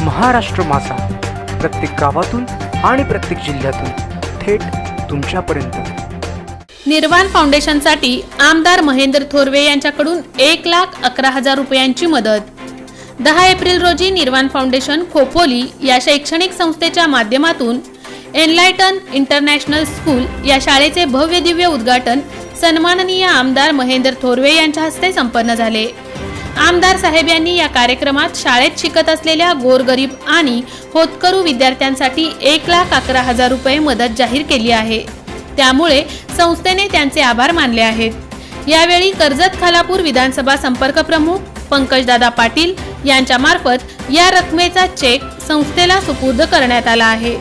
महाराष्ट्र माझा, प्रत्येक गावातून आणि प्रत्येक जिल्ह्यातून थेट तुमच्यापर्यंत। निर्वाण फाउंडेशनसाठी आमदार महेंद्र थोरवे यांच्याकडून 1,11,000 रुपयांची मदत। 10 एप्रिल रोजी निर्वाण फाउंडेशन खोपोली या शैक्षणिक संस्थेच्या माध्यमातून एनलायटन इंटरनॅशनल स्कूल या शाळेचे भव्य दिव्य उद्घाटन सन्माननीय आमदार महेंद्र थोरवे यांच्या हस्ते संपन्न झाले। आमदार साहेब यांनी या कार्यक्रमात शाळेत शिकत असलेल्या गोरगरीब आणि होतकरू विद्यार्थ्यांसाठी 1,11,000 रुपये मदत जाहीर केली आहे। त्यामुळे संस्थेने त्यांचे आभार मानले आहेत। यावेळी कर्जत खालापूर विधानसभा संपर्क प्रमुख पंकजदादा पाटील यांच्या मार्फत या रकमेचा चेक संस्थेला सुपूर्द करण्यात आला आहे।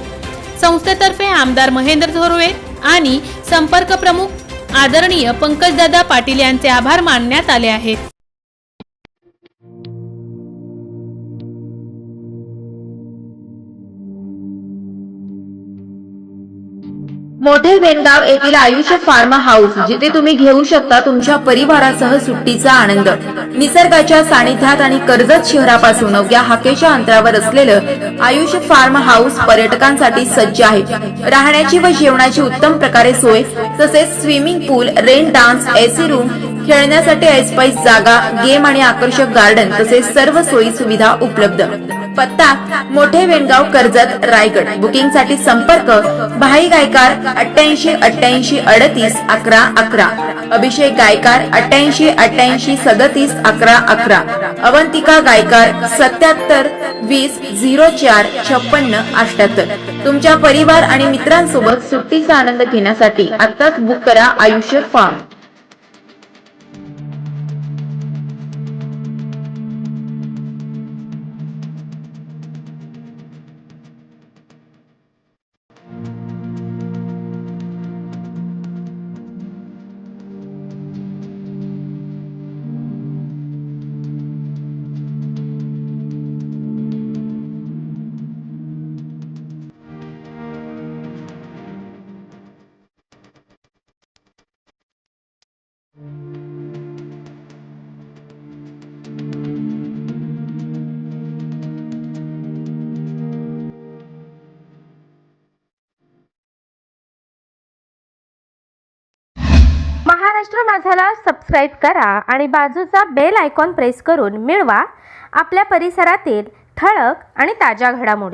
संस्थेतर्फे आमदार महेंद्र थोरवे आणि संपर्क प्रमुख आदरणीय पंकजदादा पाटील यांचे आभार मानण्यात आले आहेत। मोठे वेणगाव येथील आयुष्य फार्म हाऊस, जिथे तुम्ही घेऊ शकता तुमच्या परिवारासह सुट्टीचा आनंद। निसर्गाच्या सानिध्यात आणि कर्जत शहरापासून अवघ्या हाकेच्या अंतरावर असलेलं आयुष्य फार्म हाऊस पर्यटकांसाठी सज्ज आहे। राहण्याची व जेवणाची उत्तम प्रकारे सोय, तसेच स्विमिंग पूल, रेन डान्स, एसी रूम, खेळण्यासाठी ऐसपैस जागा, गेम आणि आकर्षक गार्डन तसेच सर्व सोयी सुविधा उपलब्ध। पत्ता मोठे वेणगाव, कर्जत, रायगड। बुकिंग साठी संपर्क भाई गायकार 88 88 38 11 11, अभिषेक गायकार 88 88 37 11 11, अवंतिका गायकार 77 20 04 56 78। तुमच्या परिवार आणि मित्रांसोबत सुट्टीचा आनंद घेण्यासाठी आताच बुक करा आयुष्य फार्म। महाराष्ट्र माझाला सबस्क्राईब करा आणि बाजूचा बेल आयकॉन प्रेस करून मिळवा आपल्या परिसरातील ठळक आणि ताज्या घडामोडी।